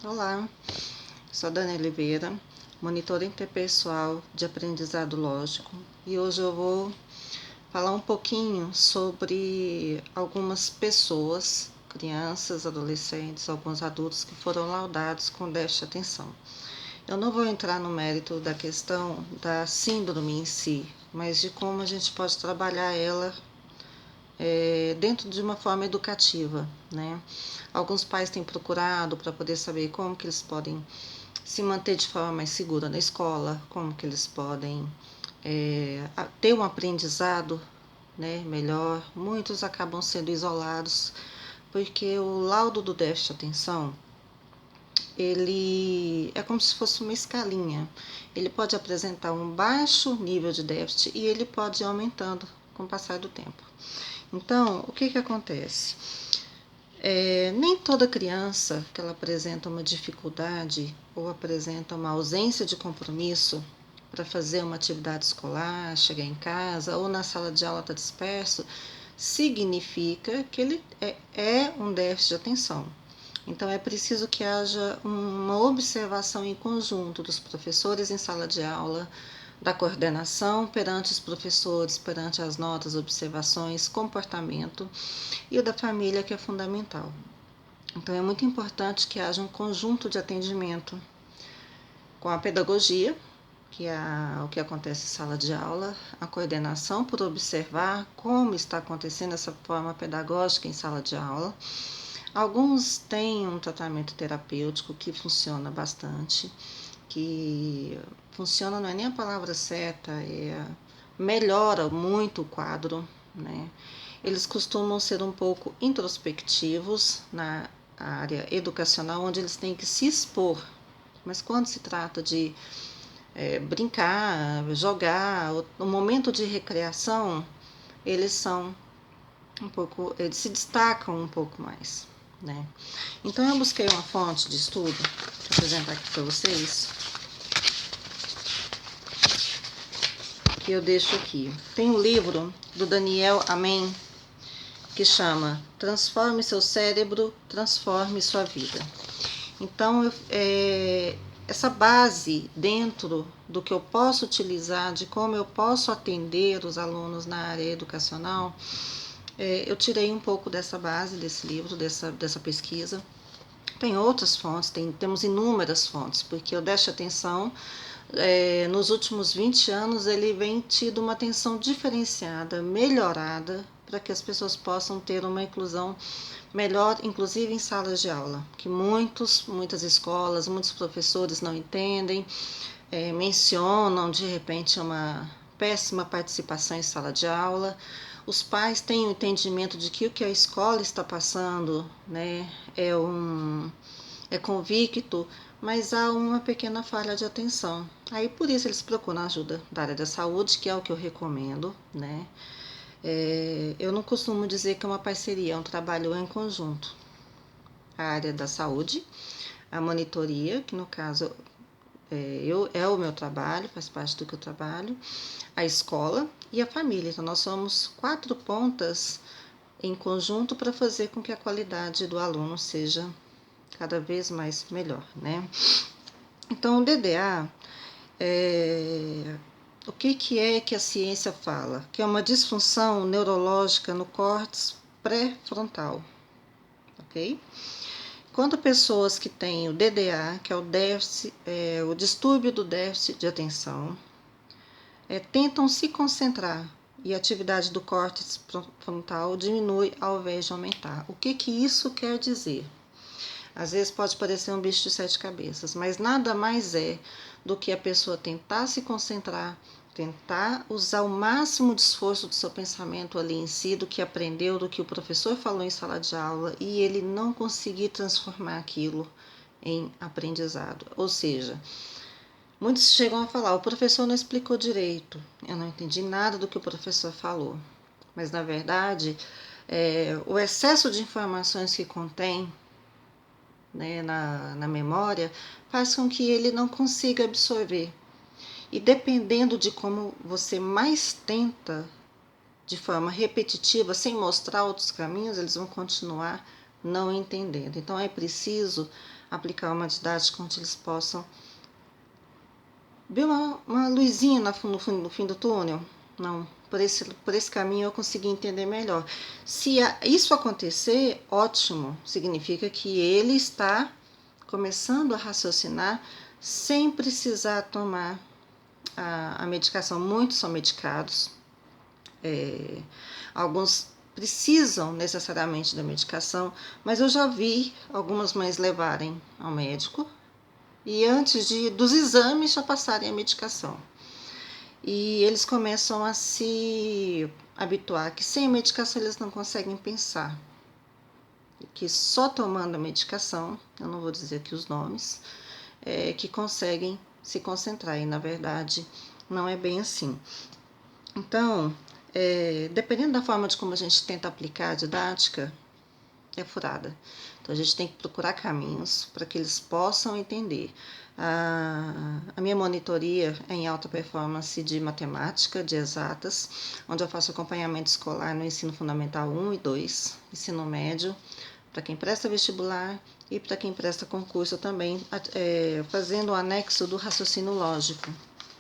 Olá, sou a Dani Oliveira, monitora interpessoal de aprendizado lógico, e hoje eu vou falar um pouquinho sobre algumas pessoas, crianças, adolescentes, alguns adultos que foram laudados com déficit de atenção. Eu não vou entrar no mérito da questão da síndrome em si, mas de como a gente pode trabalhar ela dentro de uma forma educativa, né? Alguns pais têm procurado para poder saber como que eles podem se manter de forma mais segura na escola, como que eles podem ter um aprendizado, né, melhor. Muitos acabam sendo isolados porque o laudo do déficit de atenção ele é como se fosse uma escalinha. Ele pode apresentar um baixo nível de déficit e ele pode ir aumentando com o passar do tempo. Então, o que acontece? Nem toda criança que ela apresenta uma dificuldade ou apresenta uma ausência de compromisso para fazer uma atividade escolar, chegar em casa ou na sala de aula está disperso, significa que ele é um déficit de atenção. Então é preciso que haja uma observação em conjunto dos professores em sala de aula, da coordenação perante os professores, perante as notas, observações, comportamento e o da família, que é fundamental. Então é muito importante que haja um conjunto de atendimento com a pedagogia, que é o que acontece em sala de aula, a coordenação por observar como está acontecendo essa forma pedagógica em sala de aula. Alguns têm um tratamento terapêutico que funciona bastante, que funciona, não é nem a palavra certa, melhora muito o quadro, né? Eles costumam ser um pouco introspectivos na área educacional, onde eles têm que se expor, mas quando se trata de brincar, jogar, no momento de recreação, eles são eles se destacam um pouco mais, né? Então eu busquei uma fonte de estudo para apresentar aqui para vocês, que eu deixo aqui. Tem um livro do Daniel Amen que chama Transforme seu cérebro, transforme sua vida. Então, essa base dentro do que eu posso utilizar, de como eu posso atender os alunos na área educacional, eu tirei um pouco dessa base, desse livro, dessa pesquisa. Tem outras fontes, temos inúmeras fontes, porque o déficit de atenção, nos últimos 20 anos, ele vem tido uma atenção diferenciada, melhorada, para que as pessoas possam ter uma inclusão melhor, inclusive em salas de aula, que muitas escolas, muitos professores não entendem, mencionam de repente uma péssima participação em sala de aula. Os pais têm o entendimento de que o que a escola está passando, né, é convicto, mas há uma pequena falha de atenção. Aí por isso eles procuram ajuda da área da saúde, que é o que eu recomendo, né? Eu não costumo dizer que é uma parceria, é um trabalho em conjunto. A área da saúde, a monitoria, que no caso é o meu trabalho, faz parte do que eu trabalho, a escola e a família. Então nós somos 4 pontas em conjunto para fazer com que a qualidade do aluno seja cada vez mais melhor, né? Então o DDA o que é que a ciência fala? Que é uma disfunção neurológica no córtex pré-frontal, ok? Quando pessoas que têm o DDA, que é o distúrbio do déficit de atenção, tentam se concentrar e a atividade do córtex frontal diminui ao invés de aumentar. O que isso quer dizer? Às vezes pode parecer um bicho de 7 cabeças, mas nada mais é do que a pessoa tentar se concentrar, tentar usar o máximo de esforço do seu pensamento ali em si, do que aprendeu, do que o professor falou em sala de aula, e ele não conseguir transformar aquilo em aprendizado. Ou seja, muitos chegam a falar, o professor não explicou direito, eu não entendi nada do que o professor falou. Mas, na verdade, o excesso de informações que contém, né, na memória, faz com que ele não consiga absorver. E dependendo de como você mais tenta de forma repetitiva, sem mostrar outros caminhos, eles vão continuar não entendendo. Então é preciso aplicar uma didática onde eles possam ver uma luzinha no fim do túnel. Não, por esse caminho eu consegui entender melhor. Se isso acontecer, ótimo, significa que ele está começando a raciocinar sem precisar tomar a medicação. Muitos são medicados, alguns precisam necessariamente da medicação, mas eu já vi algumas mães levarem ao médico e antes dos exames já passarem a medicação. E eles começam a se habituar que sem a medicação eles não conseguem pensar. Que só tomando a medicação, eu não vou dizer aqui os nomes, que conseguem se concentrar. E na verdade não é bem assim. Então, dependendo da forma de como a gente tenta aplicar a didática, é furada. Então a gente tem que procurar caminhos para que eles possam entender. A minha monitoria é em alta performance de matemática, de exatas, onde eu faço acompanhamento escolar no ensino fundamental 1 e 2, ensino médio, para quem presta vestibular e para quem presta concurso também, fazendo o anexo do raciocínio lógico.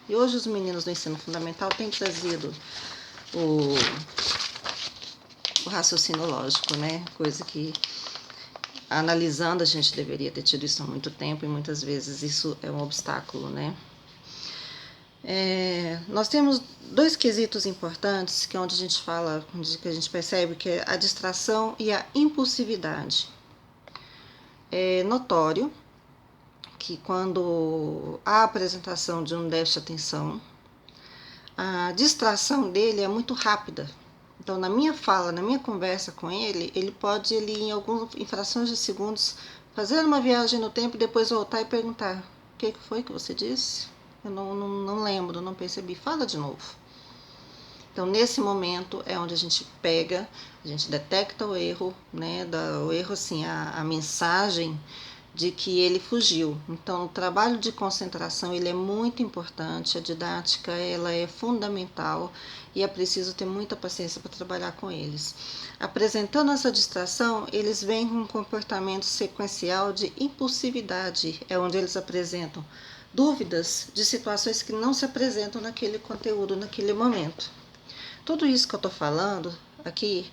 E hoje os meninos do ensino fundamental têm trazido o raciocínio lógico, né? Coisa que, analisando, a gente deveria ter tido isso há muito tempo e muitas vezes isso é um obstáculo, né? Nós temos dois quesitos importantes, que é onde a gente fala, onde a gente percebe que é a distração e a impulsividade. É notório que quando há a apresentação de um déficit de atenção, a distração dele é muito rápida. Então, na minha fala, na minha conversa com ele, ele pode, em algumas frações de segundos, fazer uma viagem no tempo e depois voltar e perguntar: o que foi que você disse? Eu não lembro, não percebi. Fala de novo. Então, nesse momento é onde a gente pega, a gente detecta o erro, né? O erro, assim, a mensagem de que ele fugiu. Então, o trabalho de concentração ele é muito importante, a didática ela é fundamental e é preciso ter muita paciência para trabalhar com eles. Apresentando essa distração, eles vêm com um comportamento sequencial de impulsividade, é onde eles apresentam dúvidas de situações que não se apresentam naquele conteúdo, naquele momento. Tudo isso que eu estou falando aqui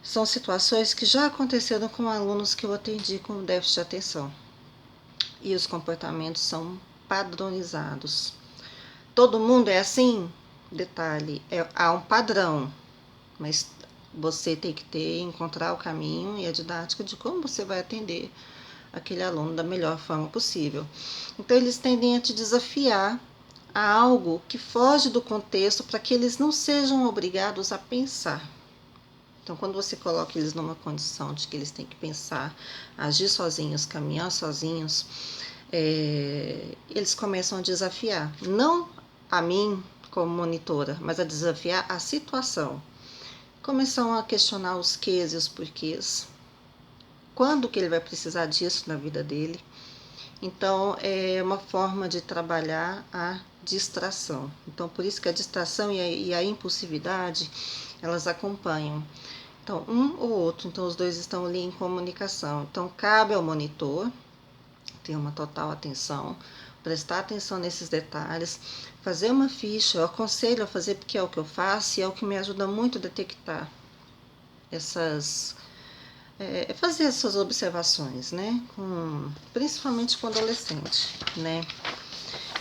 são situações que já aconteceram com alunos que eu atendi com déficit de atenção. E os comportamentos são padronizados. Todo mundo é assim? Detalhe, há um padrão, mas você tem que encontrar o caminho e a didática de como você vai atender aquele aluno da melhor forma possível. Então, eles tendem a te desafiar a algo que foge do contexto para que eles não sejam obrigados a pensar. Então, quando você coloca eles numa condição de que eles têm que pensar, agir sozinhos, caminhar sozinhos, eles começam a desafiar, não a mim como monitora, mas a desafiar a situação. Começam a questionar os quês e os porquês. Quando que ele vai precisar disso na vida dele? Então, é uma forma de trabalhar a distração. Então, por isso que a distração e a impulsividade, elas acompanham. Então, um ou outro, então os dois estão ali em comunicação. Então, cabe ao monitor ter uma total atenção, prestar atenção nesses detalhes, fazer uma ficha. Eu aconselho a fazer porque é o que eu faço e é o que me ajuda muito a detectar fazer essas observações, né? Principalmente com adolescente, né?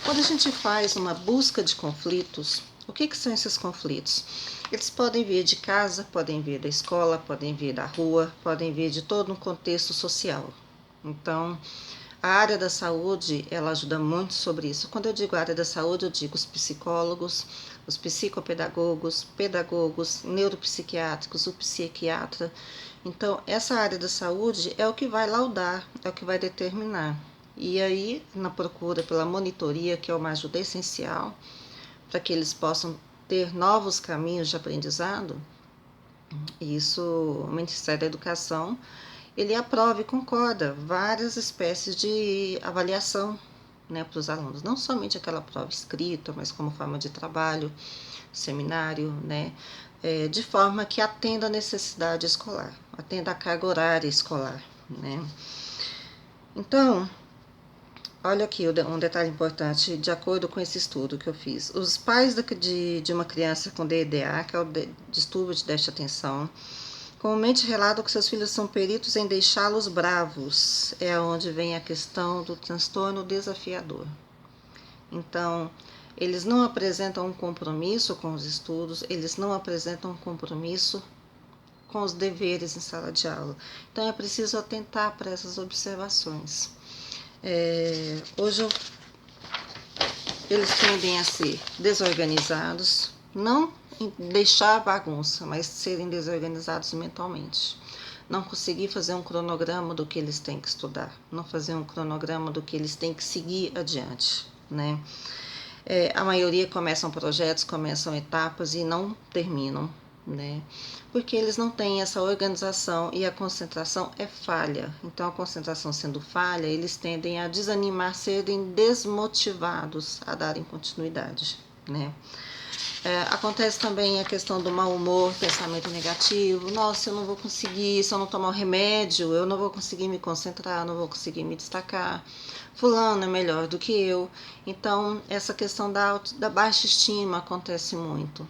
Quando a gente faz uma busca de conflitos, o que são esses conflitos? Eles podem vir de casa, podem vir da escola, podem vir da rua, podem vir de todo um contexto social. Então, a área da saúde, ela ajuda muito sobre isso. Quando eu digo área da saúde, eu digo os psicólogos, os psicopedagogos, pedagogos, neuropsiquiátricos, o psiquiatra. Então, essa área da saúde é o que vai laudar, é o que vai determinar. E aí, na procura pela monitoria, que é uma ajuda essencial, para que eles possam ter novos caminhos de aprendizado, isso, o Ministério da Educação, ele aprova e concorda várias espécies de avaliação, né, para os alunos, não somente aquela prova escrita, mas como forma de trabalho, seminário, né, de forma que atenda a necessidade escolar, atenda a carga horária escolar, né. Então, olha aqui um detalhe importante, de acordo com esse estudo que eu fiz. Os pais de uma criança com DDA, que é o distúrbio de déficit de atenção, comumente relatam que seus filhos são peritos em deixá-los bravos. É onde vem a questão do transtorno desafiador. Então, eles não apresentam um compromisso com os estudos, eles não apresentam um compromisso com os deveres em sala de aula. Então, é preciso atentar para essas observações. Hoje eles tendem a ser desorganizados, não deixar bagunça, mas serem desorganizados mentalmente. Não conseguir fazer um cronograma do que eles têm que estudar, não fazer um cronograma do que eles têm que seguir adiante, né? A maioria começam projetos, começam etapas e não terminam, né? Porque eles não têm essa organização e a concentração é falha. Então, a concentração sendo falha, eles tendem a desanimar, serem desmotivados a darem continuidade, né? Acontece também a questão do mau humor, pensamento negativo. Nossa, eu não vou conseguir, se eu não tomar o remédio, eu não vou conseguir me concentrar, não vou conseguir me destacar. Fulano é melhor do que eu. Então, essa questão da baixa estima acontece muito.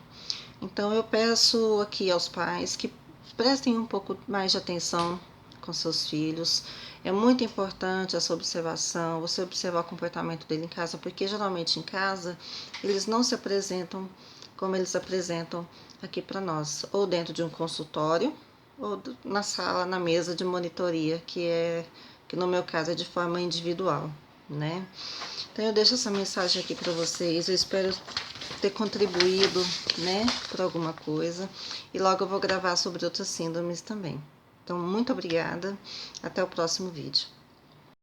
Então, eu peço aqui aos pais que prestem um pouco mais de atenção com seus filhos. É muito importante essa observação, você observar o comportamento dele em casa, porque geralmente em casa eles não se apresentam como eles apresentam aqui para nós, ou dentro de um consultório, ou na sala, na mesa de monitoria, que no meu caso é de forma individual, né? Então eu deixo essa mensagem aqui para vocês, eu espero ter contribuído, né, para alguma coisa, e logo eu vou gravar sobre outras síndromes também. Então, muito obrigada, até o próximo vídeo.